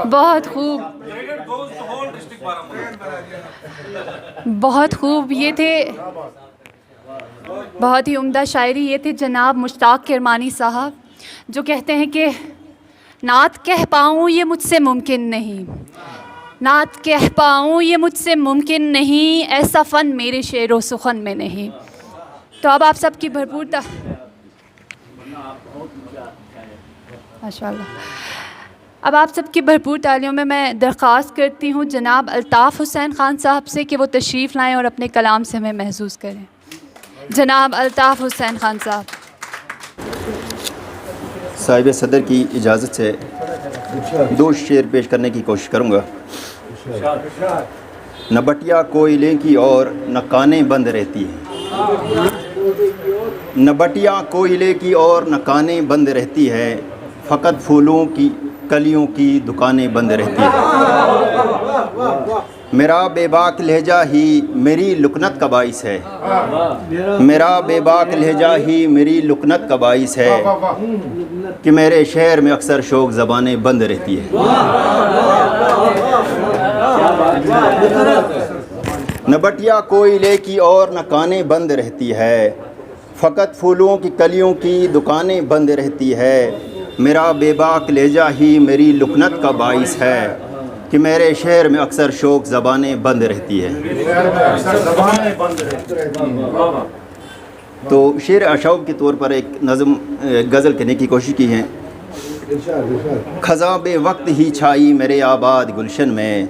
बहुत खूब, बहुत खूब। ये थे बहुत ही उम्दा शायरी। ये थे जनाब मुश्ताक किरमानी साहब, जो कहते हैं कि नात कह पाऊँ ये मुझसे मुमकिन नहीं, नात कह पाऊँ ये मुझसे मुमकिन नहीं, ऐसा फ़न मेरे शेरो सुखन में नहीं। तो अब आप सबकी भरपूर माशाअल्लाह, अब आप सबकी भरपूर तालियों में मैं दरख्वास्त करती हूँ जनाब अल्ताफ़ हुसैन ख़ान साहब से कि वो तशरीफ़ लाएँ और अपने कलाम से हमें महसूस करें। जनाब अल्ताफ़ हुसैन ख़ान साहब। साहिब सदर की इजाज़त से दो शेर पेश करने की कोशिश करूँगा। न बटिया कोयले की और न कानें बंद रहती हैं, न बटिया कोयले की और न कानें बंद रहती है, फ़कत फूलों की कलियों की दुकानें बंद रहती हैं। मेरा बेबाक लहजा ही मेरी लुकनत का बाइस है, मेरा बेबाक लहजा ही मेरी लुकनत का बाइस है, कि मेरे शहर में अक्सर शौक़ ज़बानें बंद रहती है। न बटिया कोयले की और न कानें बंद रहती है, फ़कत फूलों की कलियों की दुकानें बंद रहती है। मेरा बेबाक लहजा ही मेरी लुकनत का बाइस है, कि मेरे शहर में अक्सर शौक़ ज़बानें बंद रहती है। तो शेर अशौक़ के तौर पर एक नज़म गज़ल कहने की कोशिश की है। ख़ज़ां बे वक्त ही छाई मेरे आबाद गुलशन में,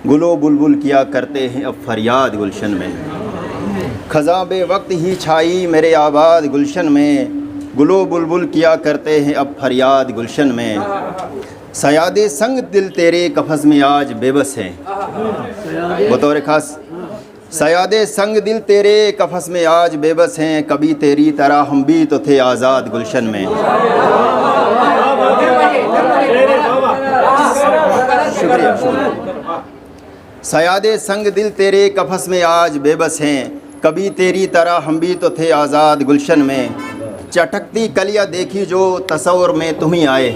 गुलो बुलबुल किया करते हैं अब फरियाद गुलशन में। ख़ज़ां बे वक्त ही छाई मेरे आबाद गुलशन में, गुलो बुलबुल किया करते हैं अब फरियाद गुलशन में। सयादे संग दिल तेरे कफ़स में आज बेबस हैं, बतौर ख़ास सयादे संग दिल तेरे कफ़स में आज बेबस हैं, कभी तेरी तरह हम भी तो थे आज़ाद गुलशन में। शुक्रिया। सयादे संग दिल तेरे कफ़स में आज बेबस हैं, कभी तेरी तरह हम भी तो थे आज़ाद गुलशन में। चटकती कलियाँ देखी जो तसव्वुर में तुम ही आए,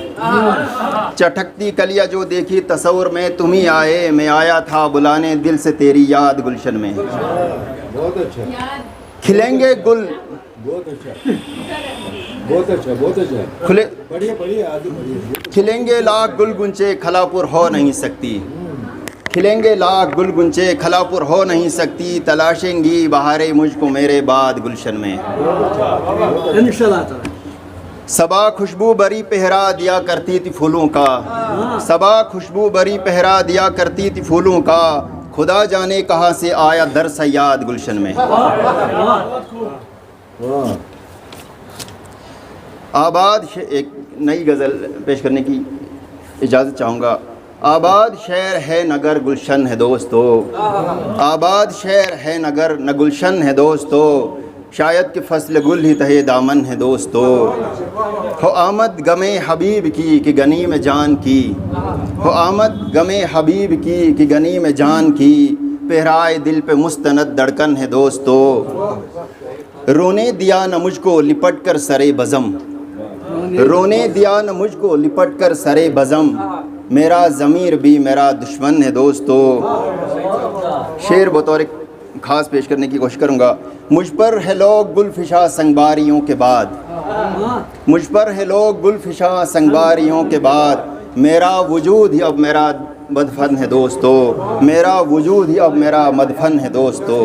चटकती कलियाँ जो देखी तसव्वुर में तुम ही आए, मैं आया था बुलाने दिल से तेरी याद गुलशन में। बहुत अच्छा, खिलेंगे गुल, बहुत अच्छा, बहुत अच्छा, बहुत अच्छा, खुले बढ़िया बढ़िया, आगे बढ़िया। खिलेंगे लाख गुल गुंचे खलापुर हो नहीं सकती, खिलेंगे लाख गुल गुंचे खलापुर हो नहीं सकती, तलाशेंगी बहारें मुझको मेरे बाद गुलशन में। इंशाल्लाह सबा खुशबू बरी पहरा दिया करती थी फूलों का, सबा खुशबू बरी पहरा दिया करती थी फूलों का, खुदा जाने कहाँ से आया दर सयाद गुलशन में। आबाद एक नई गज़ल पेश करने की इजाज़त चाहूँगा। आबाद शहर है नगर गुलशन है दोस्तों, आबाद शहर है नगर न गुलशन है दोस्तों, शायद कि फसल गुल ही तहे दामन है दोस्तों। हो आमद गमे हबीब की कि गनी में जान की, हो आमद गमे हबीब की कि गनी में जान की, पहराए दिल पे मुस्तनद धड़कन है दोस्तों। रोने दिया न मुझको लिपट कर सरे बज़म, रोने दिया न मुझको लिपट कर सरे बज़म, मेरा ज़मीर भी मेरा दुश्मन है दोस्तों। शेर बतौर ख़ास पेश करने की कोशिश करूँगा। मुझ पर है लोग गुलफिशा संगबारियों के बाद, मुझ पर है लोग गुलफिशा संगबारियों के बाद, मेरा वजूद ही अब मेरा मदफन है दोस्तों, मेरा वजूद ही अब मेरा मदफन है दोस्तों।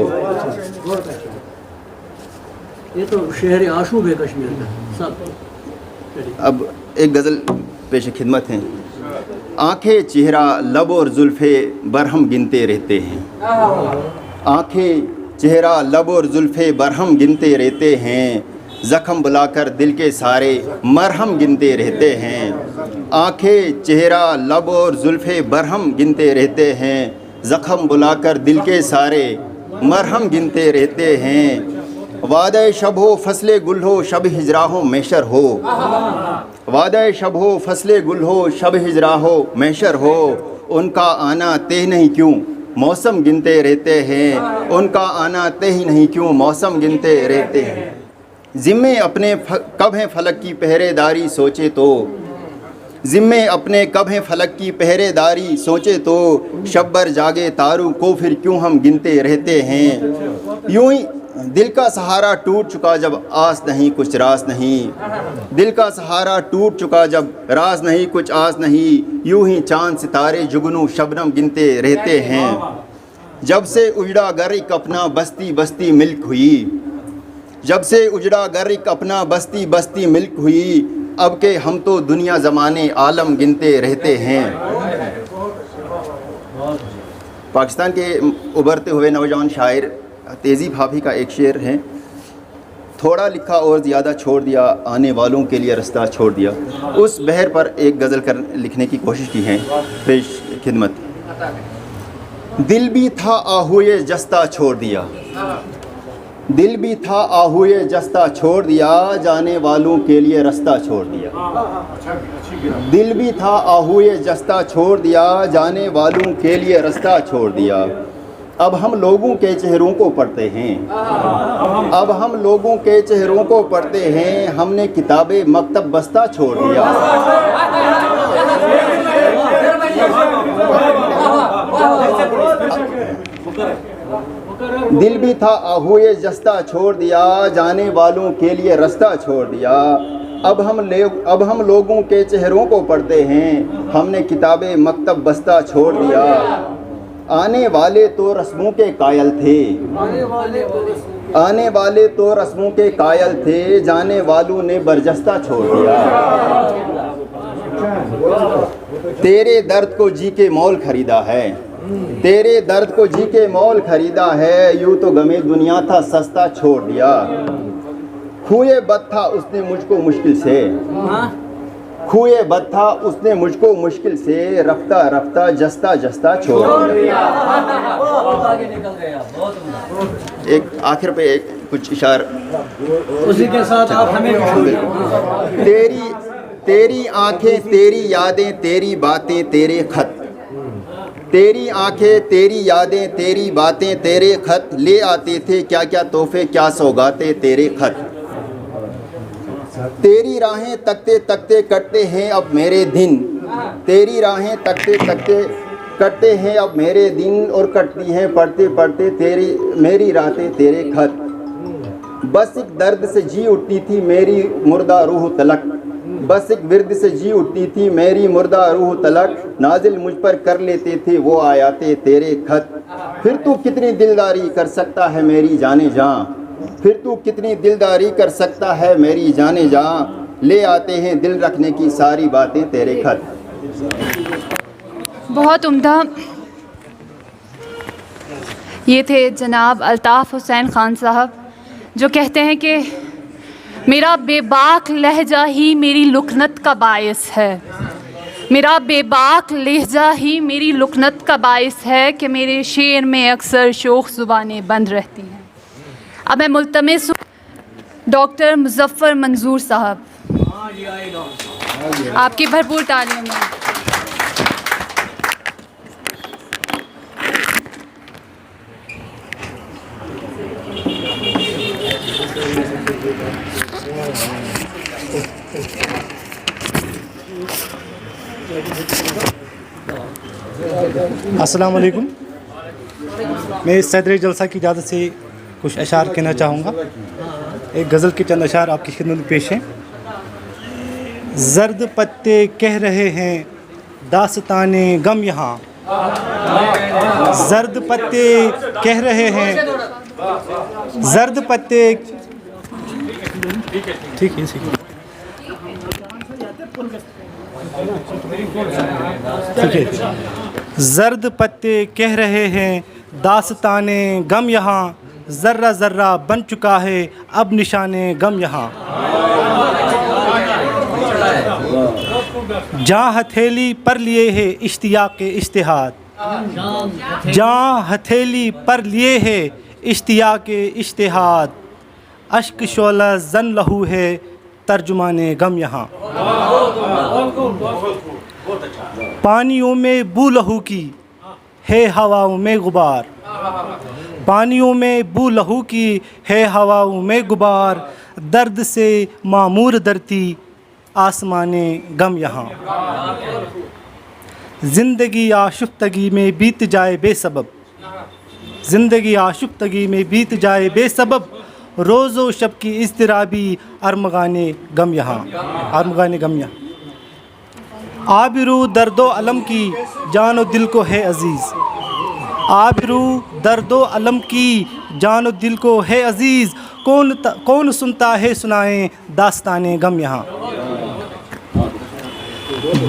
ये तो शहर आशूब है कश्मीर का सब। अब एक गज़ल पेश खिदमत हैं। आँखें चेहरा लब और जुल्फ़े बरहम गिनते रहते हैं, आँखें चेहरा लब और जुल्फ़े बरहम गिनते रहते हैं, ज़ख्म बुलाकर दिल के सारे मरहम गिनते रहते हैं। आँखें चेहरा लब और जुल्फ़े बरहम गिनते रहते हैं, ज़ख्म बुलाकर दिल के सारे मरहम गिनते रहते हैं। वादे शब हो फसले गुल हो शब हिजरा हो मैशर हो, वादे शब हो फसले गुल हो शब हिजरा हो मैशर हो, उनका आना तय नहीं क्यों मौसम गिनते रहते हैं, उनका आना तय नहीं क्यों मौसम गिनते रहते हैं। ज़िम्मे अपने कब हैं फलक की पहरेदारी सोचे तो, ज़िम्मे अपने कब हैं फलक की पहरेदारी, सोचे तो शब्बर जागे तारों को फिर क्यों हम गिनते रहते हैं। यूं ही दिल का सहारा टूट चुका जब आस नहीं कुछ रास नहीं, दिल का सहारा टूट चुका जब रास नहीं कुछ आस नहीं, यूं ही चांद सितारे जुगनू शबनम गिनते रहते हैं। जब से उजड़ा घर एक अपना बस्ती बस्ती मिल्क हुई, जब से उजड़ा घर एक अपना बस्ती बस्ती मिल्क हुई, अब के हम तो दुनिया ज़माने आलम गिनते रहते हैं। पाकिस्तान के उभरते हुए नौजवान शायर तेज़ी भाभी का एक शेर है, थोड़ा लिखा और ज़्यादा छोड़ दिया, आने वालों के लिए रास्ता छोड़ दिया। उस बहर पर एक गज़ल कर लिखने की कोशिश की है, पेश खिदमत। दिल भी था आहुए जस्ता छोड़ दिया, दिल भी था आहुए जस्ता छोड़ दिया, जाने वालों के लिए रास्ता छोड़ दिया। दिल भी था आहुए जस्ता छोड़ दिया, जाने वालों के लिए रास्ता छोड़ दिया। अब हम लोगों के चेहरों को पढ़ते हैं, अब हम लोगों के चेहरों को पढ़ते हैं, हमने किताबें मकतब बस्ता छोड़ दिया। दिल भी था आहुए जस्ता छोड़ दिया, जाने वालों के लिए रास्ता छोड़ दिया। अब हम लोगों के चेहरों को पढ़ते हैं, हमने किताबें मकतब बस्ता छोड़ दिया। आने वाले तो रस्मों के कायल थे, आने वाले तो रस्मों के कायल थे, जाने वालों ने बरजस्ता छोड़ दिया। तेरे दर्द को जी के मोल खरीदा है, तेरे दर्द को जी के मोल खरीदा है, यूँ तो गमे दुनिया था सस्ता छोड़ दिया। खुए बद था उसने मुझको मुश्किल से, खुए बद था उसने मुझको मुश्किल से, रफ्ता रफ्ता जस्ता जस्ता छोड़ दिया। एक आखिर पे एक कुछ इशार उसी के साथ आप हमें तेरी आंखें तेरी यादें तेरी बातें तेरे खत, तेरी आंखें तेरी यादें तेरी बातें तेरे खत, ले आते थे क्या क्या तोहफे क्या सौगाते तेरे खत। तेरी राहें तकते तकते कटते हैं अब मेरे दिन, तेरी राहें तकते तकते कटते हैं अब मेरे दिन, और कटती हैं पढ़ते पढ़ते तेरी मेरी रातें तेरे खत। बस एक दर्द से जी उठती थी मेरी मुर्दा रूह तलक, बस एक विर्द से जी उठती थी मेरी मुर्दा रूह तलक, नाजिल मुझ पर कर लेते थे वो आयाते तेरे खत। फिर तू कितनी दिलदारी कर सकता है मेरी जाने जान, फिर तू कितनी दिलदारी कर सकता है मेरी जाने जान, ले आते हैं दिल रखने की सारी बातें तेरे खत। बहुत उम्दा। ये थे जनाब अल्ताफ़ हुसैन ख़ान साहब, जो कहते हैं कि मेरा बेबाक लहजा ही मेरी लुकनत का बायस है, मेरा बेबाक लहजा ही मेरी लुकनत का बायस है, कि मेरे शेर में अक्सर शोख ज़ुबानें बंद रहती हैं। अब मैं मुल्तमिस हूँ डॉक्टर मुज़फ़्फ़र मंजूर साहब, आपकी भरपूर तालियों में। अस्सलाम वालेकुम। मैं इस सदर जलसा की इजाज़त से कुछ अशार कहना चाहूँगा। एक गज़ल के चंद अशार आपकी खिदमत में पेश हैं। जर्द पत्ते कह रहे हैं दास्ताने गम यहाँ, जर्द पत्ते कह रहे हैं, जर्द पत्ते ठीक है जर्द पत्ते कह रहे हैं दास्ताने गम यहाँ, ज़र्रा ज़र्रा बन चुका है अब निशाने गम यहाँ। जहाँ हथेली पर लिए है इश्तियाक़ इश्तिहाद, जहाँ हथेली पर लिए है इश्तियाक़ इश्तिहाद, अश्क शोला जन लहू है तर्जुमाने गम यहाँ। पानियों में बू लहू की है हवाओं में गुबार, पानियों में बू लहू की है हवाओं में गुबार, दर्द से मामूर धरती आसमाने गम यहाँ। ज़िंदगी आशुफ्तगी में बीत जाए बेसबब, ज़िंदगी आशुफ्तगी में बीत जाए बेसबब, रोज़ो शब की इज़्तिराबी अरमगाने गम यहाँ, अरमगाने गम यहाँ। आबिरू दर्दो अलम की जानो दिल को है अज़ीज़, आबिरू दर्दो अलम की जानो दिल को है अज़ीज़, कौन सुनता है सुनाएं दास्ताने गम यहाँ।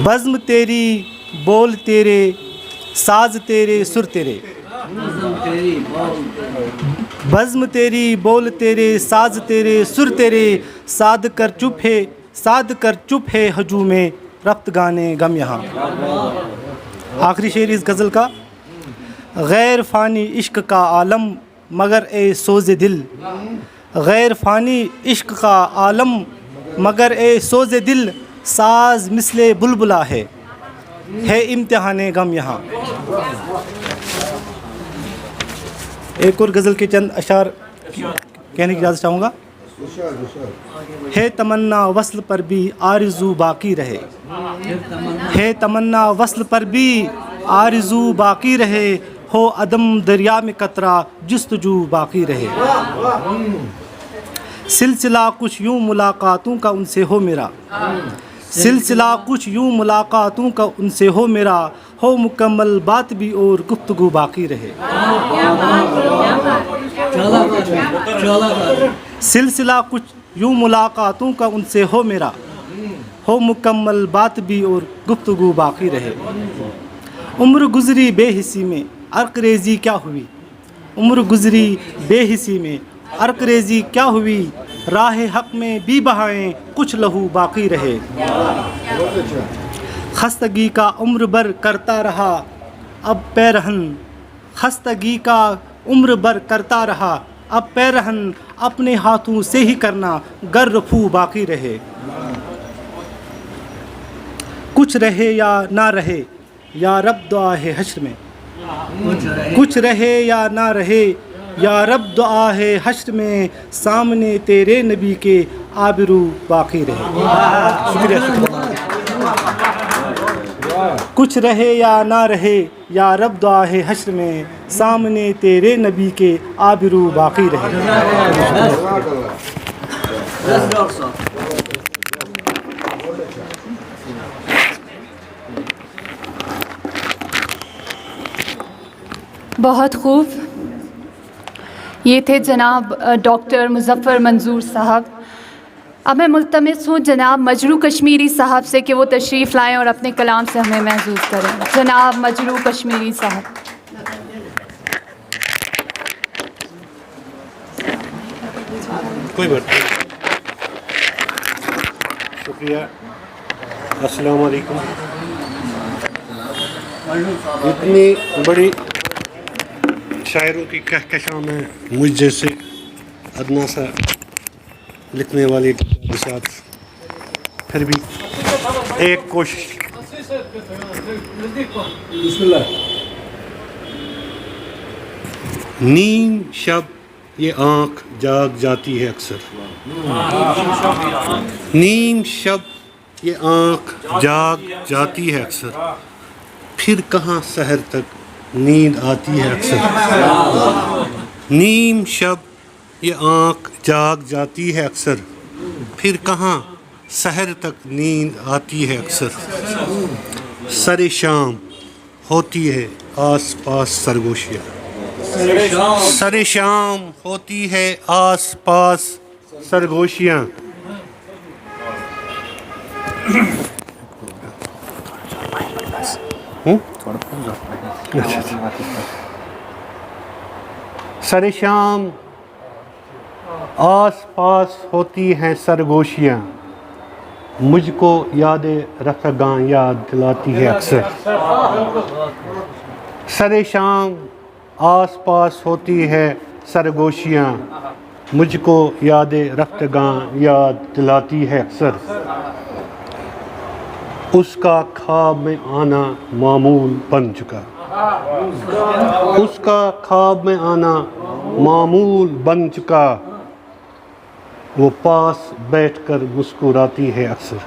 बज़्म तेरी बोल तेरे साज तेरे सुर तेरे, बज़्म तेरी बोल तेरे साज तेरे सुर तेरे, साध कर चुप है हजूमे रफ्त गाने गम यहाँ। आखिरी शेर इस गज़ल का। गैर फ़ानी इश्क का आलम मगर ए सोज़े दिल, गैर फ़ानी इश्क का आलम मगर ए सोज़े दिल, साज मिसले बुलबुला है इम्तिहाने गम यहाँ। एक और गज़ल के चंद अशार कहने की इजाज़त चाहूँगा। है तमन्ना वस्ल पर भी आरज़ू बाकी रहे, है तमन्ना वस्ल पर भी आरज़ू बाकी रहे, हो अदम दरिया में कतरा जुस्तजू बाकी रहे। सिलसिला कुछ यूँ मुलाकातों का उनसे हो मेरा, सिलसिला कुछ यूँ मुलाकातों का उनसे हो मेरा, हो मुकम्मल बात भी और गुफ्तगू बाकी रहे। सिलसिला कुछ यूँ मुलाकातों का उनसे हो मेरा, हो मुकम्मल बात भी और गुफ्तगू बाकी रहे। उम्र गुज़री बेहिसी में अर्क़रेज़ी क्या हुई, उम्र गुज़री बेहिसी में अर्क़रेज़ी क्या हुई, राह हक़ में भी बहाएं कुछ लहू बाकी रहे। खस्तगी का उम्र भर करता रहा अब पैरहन, खस्तगी का उम्र भर करता रहा अब पैरहन, अपने हाथों से ही करना गर रफू बाकी रहे। कुछ रहे या ना रहे या रब दुआ है हश्र में, कुछ रहे या ना रहे या रब दुआ है हश्र में, सामने तेरे नबी के आबरू बाकी रहे। शुक्रिया। कुछ रहे या ना रहे या रब दुआ है हश्र में, सामने तेरे नबी के आबरू बाकी रहे। बहुत खूब। ये थे जनाब डॉक्टर मुज़फ़्फ़र मंजूर साहब। अब मैं मुल्तमिस हूँ जनाब मजरू कश्मीरी साहब से कि वो तशरीफ़ लाएँ और अपने कलाम से हमें महसूस करें। जनाब मजरू कश्मीरी साहब। कोई बात नहीं। शुक्रिया। अस्सलाम वालेकुम। इतनी बड़ी शायरों की कहकशां में मुझ जैसे अदना सा लिखने वाले के साथ फिर भी एक कोशिश। नीम शब ये आँख जाग जाती है अक्सर, नीम शब ये आँख जाग जाती है अक्सर, फिर कहाँ सहर तक नींद आती है अक्सर। नीम शब ये आँख जाग जाती है अक्सर, फिर कहाँ सहर तक नींद आती है अक्सर। सरे शाम होती है आस पास सरगोशियाँ, सरे शाम होती है आस पास सरगोशियाँ। सरे शाम आस पास होती हैं सरगोशियाँ, मुझको यादें रफ़गां याद दिलाती है अक्सर। सरे शाम आस पास होती है सरगोशियाँ, मुझको यादें रफ़गां याद दिलाती है अक्सर। उसका ख्वाब में आना मामूल बन चुका, उसका ख्वाब में आना मामूल बन चुका, वो पास बैठकर मुस्कुराती है अक्सर।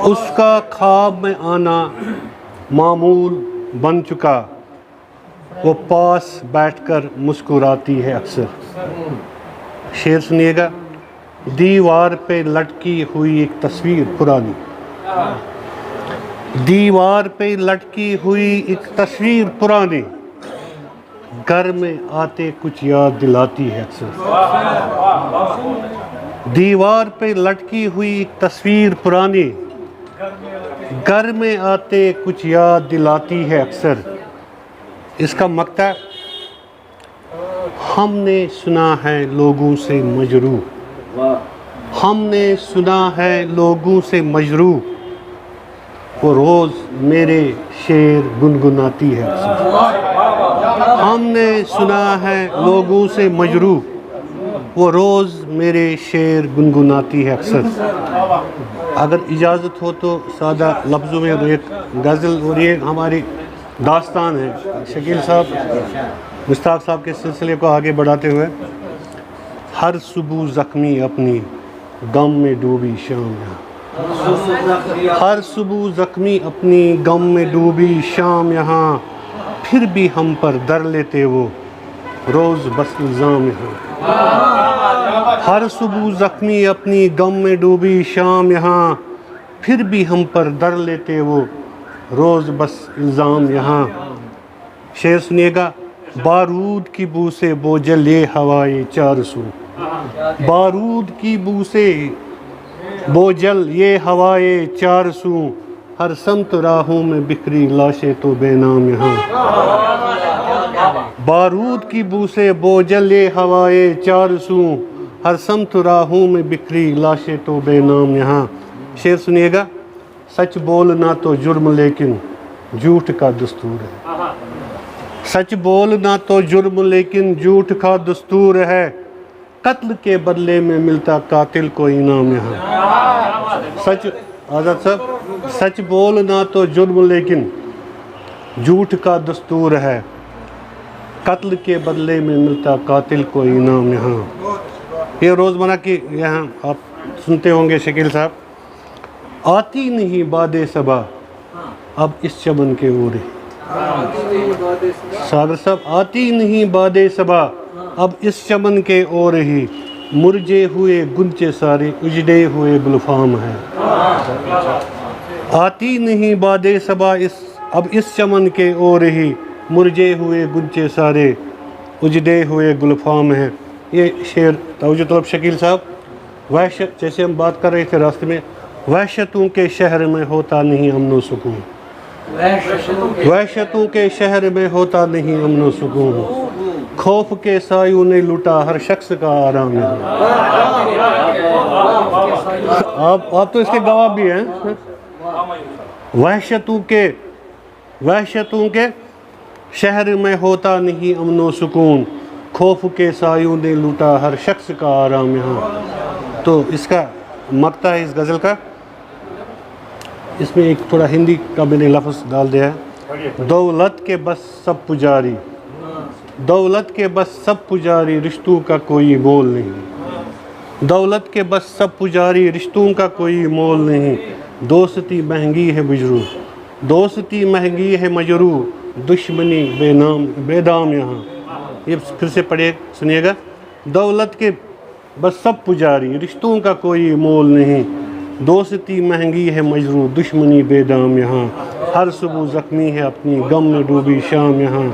उसका ख्वाब में आना मामूल बन चुका, वो पास बैठकर मुस्कुराती है अक्सर। शेर सुनिएगा। दीवार पे लटकी हुई एक तस्वीर पुरानी, दीवार पे लटकी हुई एक तस्वीर पुरानी, घर में आते कुछ याद दिलाती है अक्सर। दीवार पे लटकी हुई एक तस्वीर पुरानी, घर में आते कुछ याद दिलाती है अक्सर। इसका मकता, हमने सुना है लोगों से मजरू, हमने सुना है लोगों से मजरू, वो रोज़ मेरे शेर गुनगुनाती है अक्सर। हमने सुना है लोगों से मजरू, वो रोज़ मेरे शेर गुनगुनाती है अक्सर। अगर इजाज़त हो तो सादा लफ्ज़ों में एक गज़ल, और ये हमारी दास्तान है शकील साहब मुश्ताक साहब के सिलसिले को आगे बढ़ाते हुए। हर सुबह ज़ख्मी अपनी गम में डूबी शाम यहाँ, हर सुबह ज़ख्मी अपनी गम में डूबी शाम यहाँ, फिर भी हम पर दर लेते वो रोज़ बस इल्ज़ाम यहाँ। हर सुबह ज़ख्मी अपनी गम में डूबी शाम यहाँ, फिर भी हम पर दर लेते वो रोज़ बस इल्ज़ाम यहाँ। शेर सुनिएगा। बारूद की बू से बोझल ये हवाए चार सू, बारूद की बू से बोझल ये हवाए चार सू, हर समत राहों में बिखरी लाशें तो बेनाम यहाँ। बारूद की बू से बोझल ये हवाए चार सू, हर समत राहों में बिखरी लाशें तो बेनाम यहाँ। शेर सुनिएगा। सच बोलना तो जुर्म लेकिन झूठ का दस्तूर है, सच बोलना तो जुर्म लेकिन झूठ का दस्तूर है, कत्ल के बदले में मिलता कातिल को इनाम यहाँ। सच आज़ाद साहब, सच बोलना तो जुर्म लेकिन झूठ का दस्तूर है, कत्ल के बदले में मिलता कातिल को इनाम यहाँ। ये रोज़मर्रा की यहाँ आप सुनते होंगे शकील साहब। आती नहीं बादे सबा अब इस चमन के ओरे, सागर साहब आती नहीं बादे सबा अब इस चमन के ओर ही, मुरझे हुए गुंचे सारे उजड़े हुए गुलफाम है। आती नहीं बादे सबा अब इस चमन के ओर ही, मुरझे हुए गुंचे सारे उजड़े हुए गुलफाम है। ये शेर तवज्जो तलब शकील साहब। वहशत, जैसे हम बात कर रहे थे रास्ते में, वहशतों के शहर में होता नहीं अमन सुकून, वहशतों के शहर में होता नहीं अमन सुकून, खौफ के सायों ने लूटा हर शख्स का आराम है। आप तो इसके गवाह भी हैं। वहशतों के शहर में होता नहीं अमन सुकून, खौफ के सायों ने लूटा हर शख्स का आराम यहाँ। तो इसका मकता है इस गज़ल का। इसमें एक थोड़ा हिंदी का मैंने लफ्ज़ डाल दिया है। दौलत के बस सब पुजारी, दौलत के बस सब पुजारी, रिश्तों का कोई मोल नहीं, दौलत के बस सब पुजारी, रिश्तों का कोई मोल नहीं, दोस्ती महंगी है मजरू, दोस्ती महंगी है मजरू, दुश्मनी बेदाम यहाँ। ये फिर से पढ़िए सुनिएगा। दौलत के बस सब पुजारी, रिश्तों का कोई मोल नहीं, दोस्ती महंगी है मजरू, दुश्मनी बेदाम यहाँ। हर सुबह ज़ख्मी है अपनी गम में डूबी शाम यहाँ,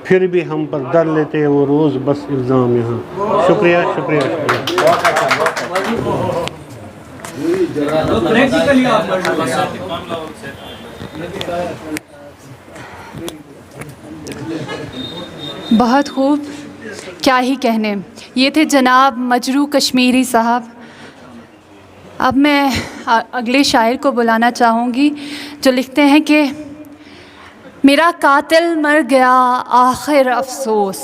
फिर भी हम पर दर लेते वो रोज़ बस इल्ज़ाम यहाँ। शुक्रिया शुक्रिया शुक्रिया। बहुत खूब, क्या ही कहने। ये थे जनाब मजरू कश्मीरी साहब। अब मैं अगले शायर को बुलाना चाहूँगी जो लिखते हैं कि मेरा कातिल मर गया आखिर अफसोस,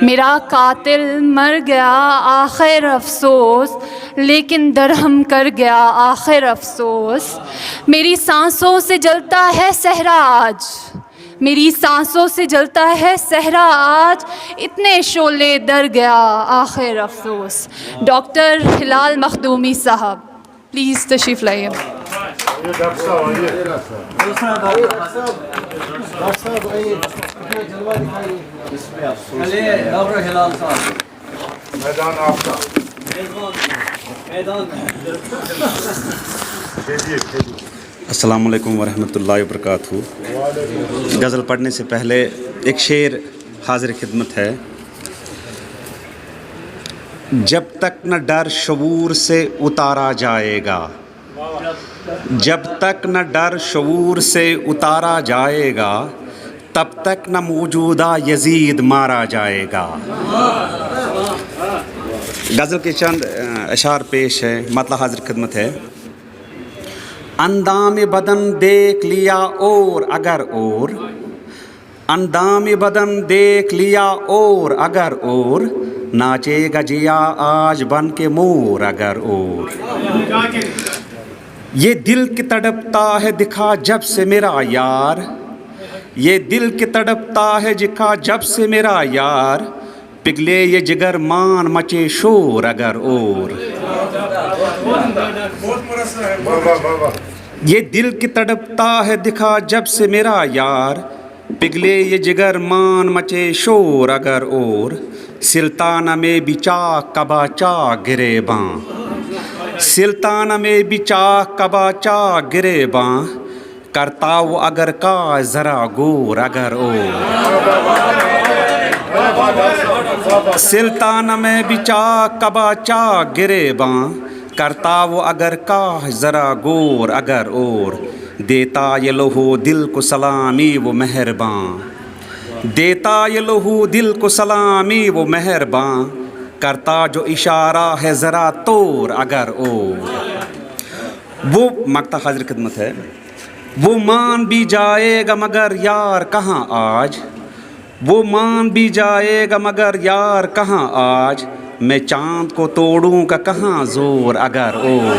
मेरा कातिल मर गया आखिर अफसोस, लेकिन दरहम कर गया आखिर अफसोस। मेरी सांसों से जलता है सहरा आज, मेरी सांसों से जलता है सहरा आज, इतने शोले दर गया आखिर अफसोस। डॉक्टर हिलाल मखदूमी साहब। प्लीज़ तशरीफ़ लाइए। चलिए डॉक्टर हिलाल साहब, मैदान आपका। मैदान में अस्सलाम वालेकुम वरहमतुल्लाहि वबरकातुहू। गज़ल पढ़ने से पहले एक शेर हाज़िर खिदमत है। जब तक न डर शऊर से उतारा जाएगा, जब तक न डर शऊर से उतारा जाएगा, तब तक न मौजूदा यजीद मारा जाएगा। गज़ल के चंद अशार पेश है, मतलब हाज़िर खिदमत है। अंदाम बदन देख लिया और अगर और, अंदाम बदन देख लिया और अगर और, नाचेगा जिया आज बन के मोर अगर और। ये दिल की तड़पता है दिखा जब से मेरा यार, ये दिल की तड़पता है दिखा जब से मेरा यार, पिघले ये जिगर मान मचे शोर अगर और। ये दिल की तड़पता है दिखा जब से मेरा यार, पिघले ये जिगर मान मचे शोर अगर और। सिल्ताना में बिचा कबाचा गिरेबां, सिल्ताना में बिचा कबाचा गिरेबां, करता वो अगर का ज़रा गोर अगर और। सिल्ताना में बिचा कबाचा गिरेबां, करता वो अगर का ज़रा गोर अगर और। देता ये लोहो दिल को सलामी वो मेहरबां, देता ये लोहो दिल को सलामी वो मेहरबां, करता जो इशारा है ज़रा तोर अगर और। वो मकता हाज़िर खिदमत है। वो मान भी जाएगा मगर यार कहाँ आज, वो मान भी जाएगा मगर यार कहाँ आज, मैं चाँद को तोड़ूंगा कहाँ ज़ोर अगर और।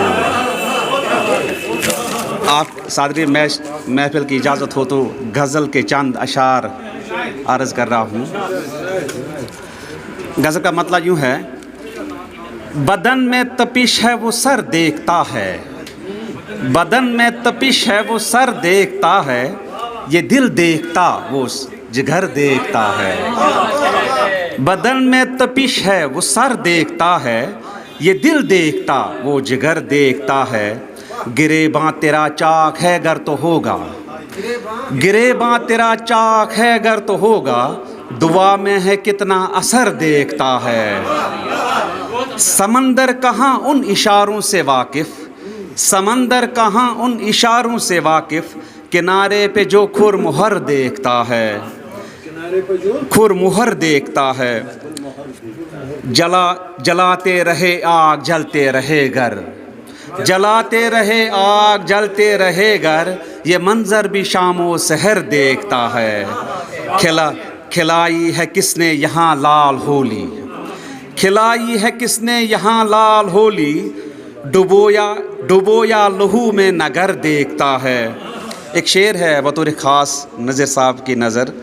आप सादरी महफिल की इजाज़त हो तो गज़ल के चंद अशार अर्ज़ कर रहा हूँ। गज़ल का मतलब यूँ है। बदन में तपिश है वो सर देखता है, बदन में तपिश है वो सर देखता है, ये दिल देखता वो जिगर देखता है। बदन में तपिश है वो सर देखता है, ये दिल देखता वो जिगर देखता है। गिरेबां तेरा चाक है गर तो होगा, गिरेबां तेरा चाक है गर तो होगा, दुआ में है कितना असर देखता है। समंदर कहाँ उन इशारों से वाकिफ़, समंदर कहाँ उन इशारों से वाकिफ़, किनारे पे जो खुरमुहर देखता है, खुरमुहर देखता है। जलाते रहे आग जलते रहे घर, जलाते रहे आग जलते रहे घर, ये मंजर भी शामो सहर देखता है। खिलाई है किसने यहाँ लाल होली, खिलाई है किसने यहाँ लाल होली, डुबोया लहू में नगर देखता है। एक शेर है बतौर ख़ास नज़र साहब की नज़र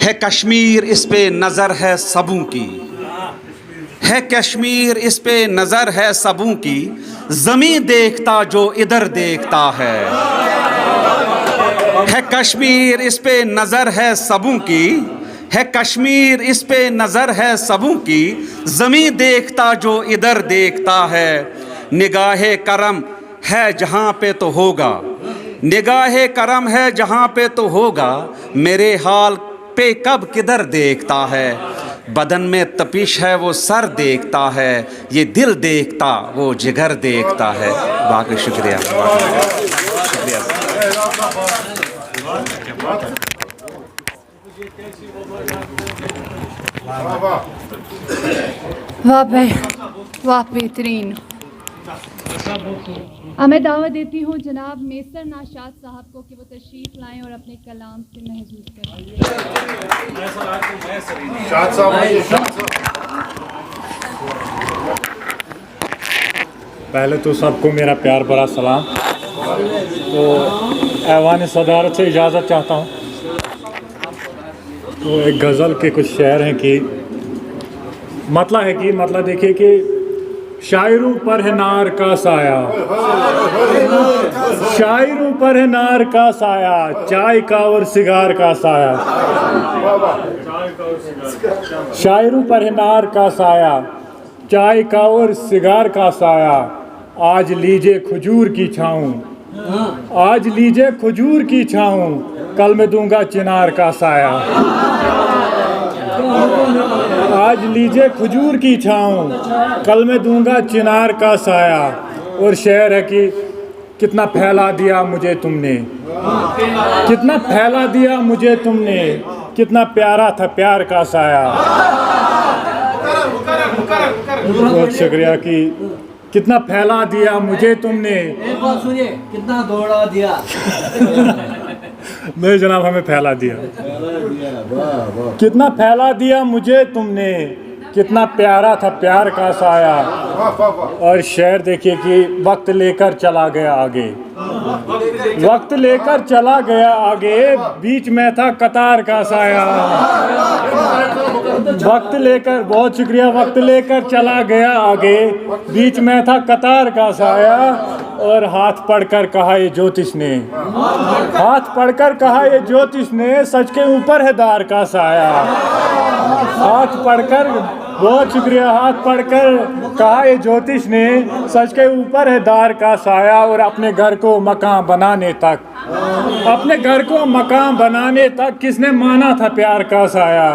है। कश्मीर इस पे नज़र है सबों की, है कश्मीर इस पे नज़र है सबों की, ज़मीं देखता जो इधर देखता है। कश्मीर इस पे नज़र है सबों की, है कश्मीर इस पे नज़र है सबों की, ज़मीं देखता जो इधर देखता है। निगाहे करम है जहाँ पे तो होगा, निगाहे करम है जहाँ पे तो होगा, मेरे हाल पे कब किधर देखता है। बदन में तपिश है वो सर देखता है, ये दिल देखता वो जिगर देखता है। बाकी शुक्रिया, शुक्रिया। वाह भाई, वाह बेहतरीन। मैं दावत देती हूँ जनाब मेसर नाशाद साहब को कि वो तशरीफ़ लाएं और अपने कलाम से महजूज करें। पहले तो सबको मेरा प्यार भरा सलाम। तो ऐवान सदारत से इजाज़त चाहता हूँ। तो एक गज़ल के कुछ शेर हैं कि मतलब देखिए कि शायरों पर है नार का साया, शायरों पर है नार का साया, चाय का और सिगार का साया। शायरों पर है नार का साया, चाय का और सिगार का साया। आज लीजिए खजूर की छाऊं, आज लीजिए खजूर की छाऊं, कल मैं दूंगा चिनार का साया। आज लीजिए खजूर की छाऊं, कल मैं दूंगा चिनार का साया। और शेर है कि कितना फैला दिया मुझे तुमने, कितना फैला दिया मुझे तुमने, कितना प्यारा था प्यार का साया। बहुत शुक्रिया कि कितना फैला दिया मुझे तुमने। एक बात सुनिए, कितना दौड़ा दिया। मेरे जनाब हमें फैला दिया, कितना फैला दिया मुझे तुमने, कितना प्यारा था प्यार का साया। और शेर देखिए कि वक्त लेकर चला गया आगे, वक्त लेकर चला गया आगे, बीच में था कतार का साया। वक्त लेकर, बहुत शुक्रिया, वक्त लेकर चला गया आगे, बीच में था कतार का साया। और हाथ पढ़कर कहा ये ज्योतिष ने, हाथ पढ़कर कहा ये ज्योतिष ने, सच के ऊपर है दार का साया। हाथ पढ़कर, बहुत शुक्रिया, हाथ पढ़कर कहा ये ज्योतिष ने, सच के ऊपर है दार का साया। और अपने घर को मकान बनाने तक, अपने घर को मकान बनाने तक किसने माना था प्यार का साया।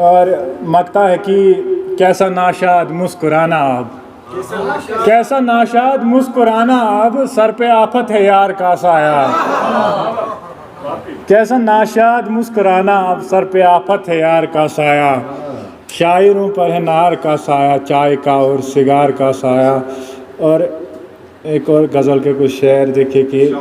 और मकता है कि कैसा नाशाद मुस्कुराना अब, कैसा नाशाद मुस्कुराना अब, सर पे आफत है यार का साया। कैसा नाशाद मुस्कुराना अब, सर पे आफत है यार का साया। शायरों पर है नार का साया, चाय का और सिगार का साया। और एक और गज़ल के कुछ शेर देखिए कि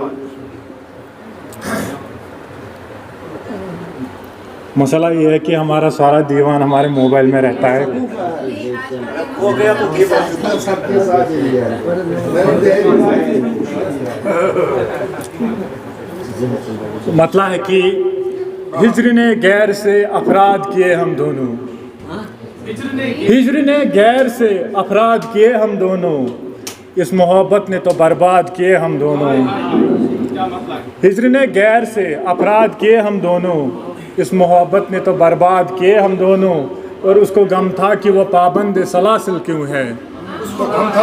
मसला ये है कि हमारा सारा दीवान हमारे मोबाइल में रहता है। मतलब है कि हिज्र ने गैर से अफराद किए हम दोनों, हिज्र ने गैर से अफराद किए हम दोनों, इस मोहब्बत ने तो बर्बाद किए हम दोनों। हिज्र ने गैर से अफराद किए हम दोनों, इस मोहब्बत ने तो बर्बाद किए हम दोनों। और उसको गम था कि वो पाबंद सलासिल क्यों है,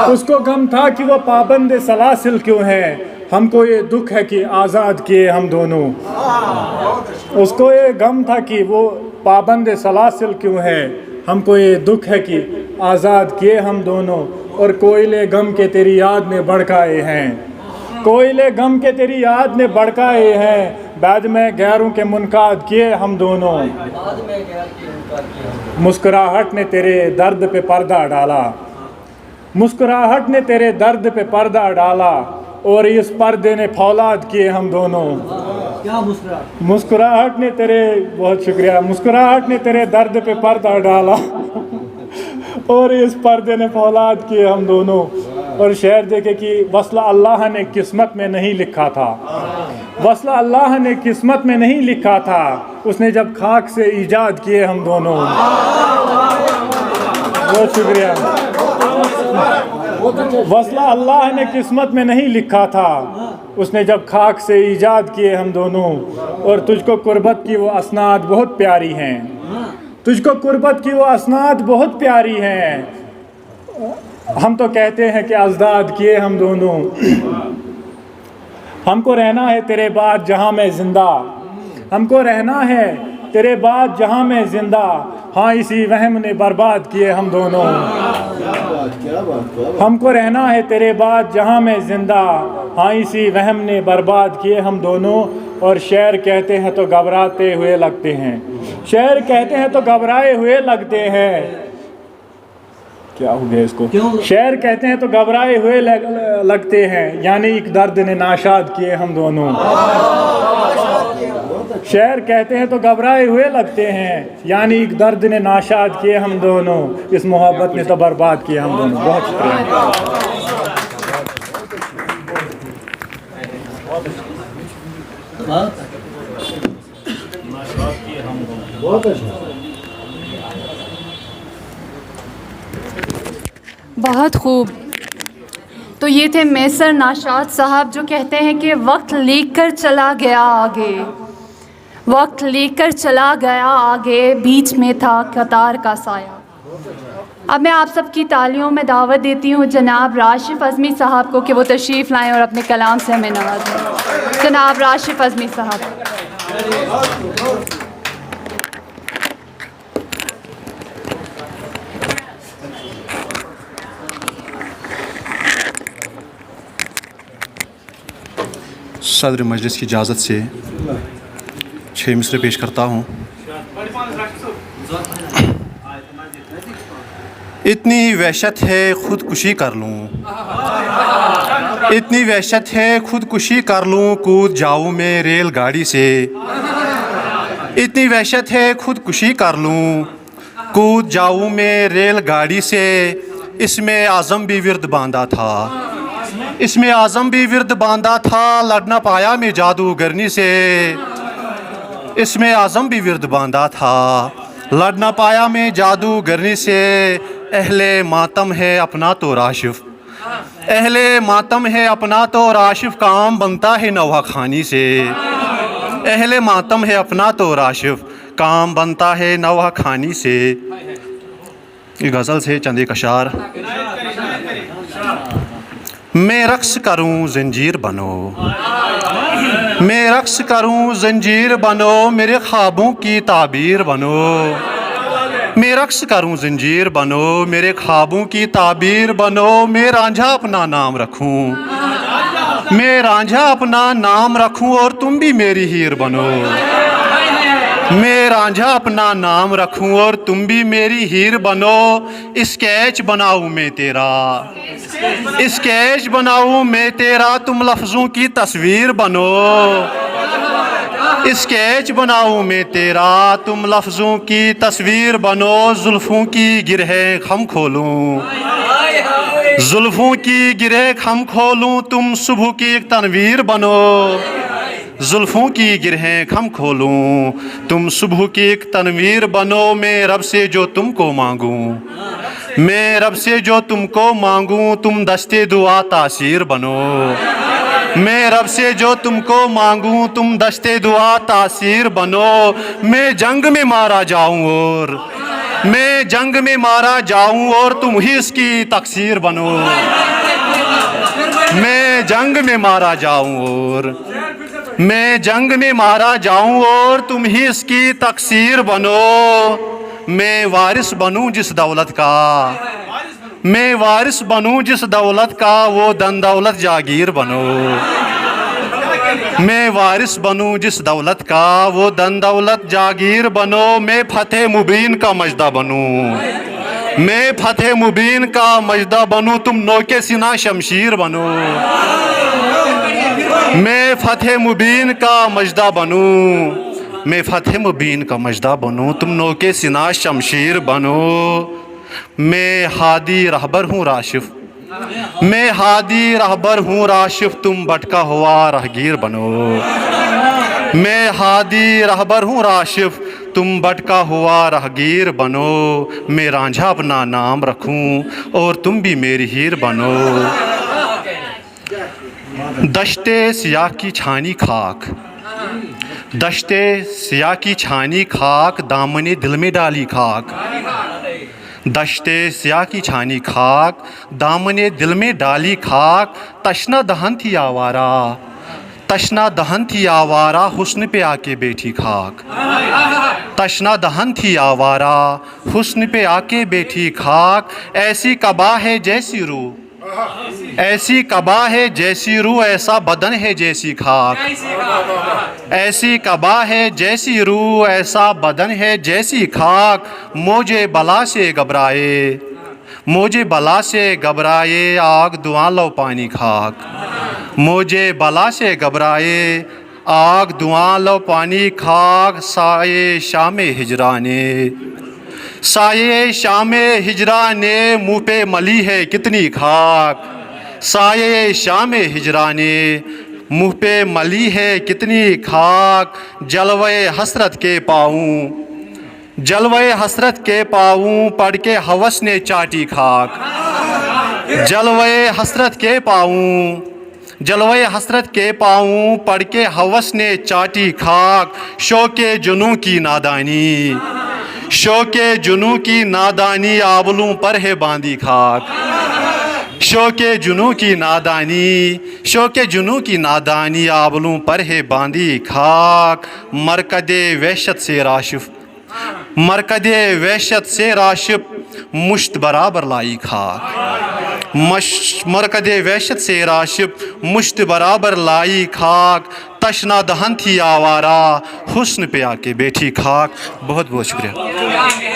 उसको गम था कि वो पाबंद सलासिल क्यों है। हमको ये दुख है कि आज़ाद किए हम दोनों, उसको ये गम था कि वो पाबंद सलासिल क्यों है। हमको ये दुख है कि आज़ाद किए हम दोनों। और कोयले गम के तेरी याद में भड़काए हैं, कोयले गम के तेरी याद में भड़काए हैं, बाद में गैरों के मुनकाद किए हम दोनों। मुस्कुराहट ने तेरे दर्द पे पर्दा डाला, मुस्कुराहट ने तेरे दर्द पे पर्दा डाला, और इस पर्दे ने फौलाद किए हम दोनों। क्या मुस्कुराहट, मुस्कुराहट ने तेरे, बहुत शुक्रिया, मुस्कुराहट ने तेरे दर्द पे पर्दा डाला, और इस पर्दे ने फौलाद किए हम दोनों। और शेर देखे कि वस्ला अल्लाह ने किस्मत में नहीं लिखा था, वस्ला अल्लाह ने किस्मत में नहीं लिखा था, उसने जब खाक से ईजाद किए हम दोनों। बहुत शुक्रिया। वस्ला अल्लाह ने किस्मत में नहीं लिखा था, उसने जब खाक से ईजाद किए हम दोनों। और तुझको कुर्बत की वो असनाद बहुत प्यारी हैं, तुझको कुर्बत की वो असनाद बहुत प्यारी हैं। हम तो कहते हैं कि अज़दाद किए हम दोनों। हमको रहना है तेरे बाद जहाँ मैं ज़िंदा, हमको रहना है तेरे बाद जहाँ मैं ज़िंदा, हाँ इसी वहम ने बर्बाद किए हम दोनों। हमको रहना है तेरे बाद जहाँ मैं ज़िंदा, हाँ इसी वहम ने बर्बाद किए हम दोनों। और शेर कहते हैं तो घबराते हुए लगते हैं, शेर कहते हैं तो घबराए हुए लगते हैं। क्या हो गया इसको, शेर कहते हैं तो घबराए हुए लगते हैं, यानी एक दर्द ने नाशाद किए हम दोनों। शेर कहते हैं तो घबराए हुए लगते हैं, यानी एक दर्द ने नाशाद किए हम दोनों, इस मोहब्बत ने तो बर्बाद किए हम दोनों। बहुत शुक्रिया। बहुत खूब। तो ये थे मैसर नाशाद साहब जो कहते हैं कि वक्त लेकर चला गया आगे, वक्त लेकर चला गया आगे, बीच में था कतार का साया। अब मैं आप सबकी तालियों में दावत देती हूँ जनाब राशिफ अज़मी साहब को कि वो तशरीफ़ लाएं और अपने कलाम से हमें नवाजें। जनाब राशिफ अज़मी साहब। सदर मजलिस की इजाज़त से 6 मिसरे पेश करता हूँ। इतनी वहशत है ख़ुदकुशी कर लूँ, इतनी वहशत है ख़ुदकुशी कर लूँ, कूद जाऊँ मैं रेलगाड़ी से। इतनी वहशत है ख़ुदकुशी कर लूँ, कूद जाऊँ मैं रेलगाड़ी से। इसमें आज़म भी विर्द बांधा था, इसमें आज़म भी विर्द बांधा था, लड़ ना पाया मैं जादूगरनी से। इसमें आज़म भी विर्द बांधा था, लड़ ना पाया मैं जादूगरनी से। अहले मातम है अपना तो राशिफ, अहले मातम है अपना तो राशिफ, काम बनता है नौहा खानी से। अहले मातम है अपना तो राशिफ, काम बनता है नौहा खानी से। ये गज़ल से चंद एक अशार। मैं रक्स करूं जंजीर बनो, मैं रक्स करूं जंजीर बनो, मेरे ख्वाबों की ताबीर बनो। मैं रक्स करूं जंजीर बनो, मेरे ख्वाबों की ताबीर बनो। मैं रांझा अपना नाम रखूं, मैं रांझा अपना नाम रखूं, और तुम भी मेरी हीर बनो। मैं रांझा अपना नाम रखूं और तुम भी मेरी हीर बनो। स्केच बनाऊं मैं तेरा, स्केच बनाऊं मैं तेरा, तुम लफ्ज़ों की तस्वीर बनो। स्केच बनाऊं मैं तेरा, तुम लफ्ज़ों की तस्वीर बनो। जुल्फ़ों की गिरहें खम खोलूं, जुल्फ़ों की गिरहें खम खोलूं, तुम सुबह की एक तनवीर बनो। जुल्फ़ों की गिरहें खम खोलूं, तुम सुबह की एक तनवीर बनो। मैं रब से जो तुमको मांगूं, मैं रब से जो तुमको मांगूं, तुम दस्ते दुआ तासीर बनो। मैं रब से जो तुमको मांगूं, तुम दस्ते दुआ तासीर बनो। मैं जंग में मारा जाऊं और मैं जंग में मारा जाऊं, और तुम ही इसकी तकसीर बनो। मैं जंग में मारा जाऊं और मैं जंग में मारा जाऊं, और तुम ही इसकी तकसीर बनो। मैं वारिस बनूं जिस दौलत का, मैं वारिस बनूं जिस दौलत का, वो धन दौलत जागीर बनो। मैं वारिस बनूं जिस दौलत का, वो धन दौलत जागीर बनो। मैं फतेह मुबीन का मजदा बनूं, मैं फतेह मुबीन का मजदा बनूं, तुम नोके सिना शमशीर बनो। मैं फतेह मुबीन का मजदा बनूं, मैं फतेह मुबीन का मजदा बनूं, तुम नोके सिना शमशीर बनो। मैं हादी रहबर हूँ राशिफ, मैं हादी रहबर हूँ राशिफ, तुम भटका हुआ राहगीर बनो। मैं हादी रहबर हूँ राशिफ, तुम भटका हुआ राहगीर बनो। मैं रांझा अपना नाम रखूं और तुम भी मेरी हीर बनो। दश्ते सियाह की छानी खाक, दश्ते सियाह की छानी खाक, दामने दिल में डाली खाक। दश्ते सियाह की छानी खाक, दामने दिल में डाली खाक। तशना दहन थी आवारा, तशना दहन थी आवारा, हुस्न पे आके बैठी खाक। तशना दहन थी आवारा, हुस्न पे आके बैठी खाक। ऐसी कबा है जैसी रूह, ऐसी कबा है जैसी रूह, ऐसा बदन है जैसी खाक। ऐसी कबा है जैसी रूह, ऐसा बदन है जैसी खाक। मुझे बला से घबराए, मुझे बला से घबराए, आग दुआ लो पानी खाक। मुझे बला से घबराए, आग दुआ लो पानी खाक। साये शाम हिजराने, साये शाम हिजराने, मुँह पे मली है कितनी खाक। साये शाम हिजराने, मुँह पे मली है कितनी खाक। जलवे हसरत के पाऊँ, जलवे हसरत के पाऊँ, पढ़ के हवस ने चाटी खाक। जलवे हसरत के पाऊँ, जलवे हसरत के पाऊँ, पढ़ के हवस ने चाटी खाक, शौके जुनू की नादानी, शौके जुनू की नादानी, आबलूं पर है बांधी खाक, शौके जुनू की नादानी, शौके जुनू की नादानी, आबलूं पर है बांधी खाक, मरकदे वहशत से राशिफ, मरकदे वहशत से राशिफ, मुश्त बराबर लाई खाक, मरकदे वहशत से राशिफ, मुश्त बराबर लाई खाक, तशना दहन थी आवारा, हुस्न पे आके बैठी खाक। बहुत बहुत शुक्रिया।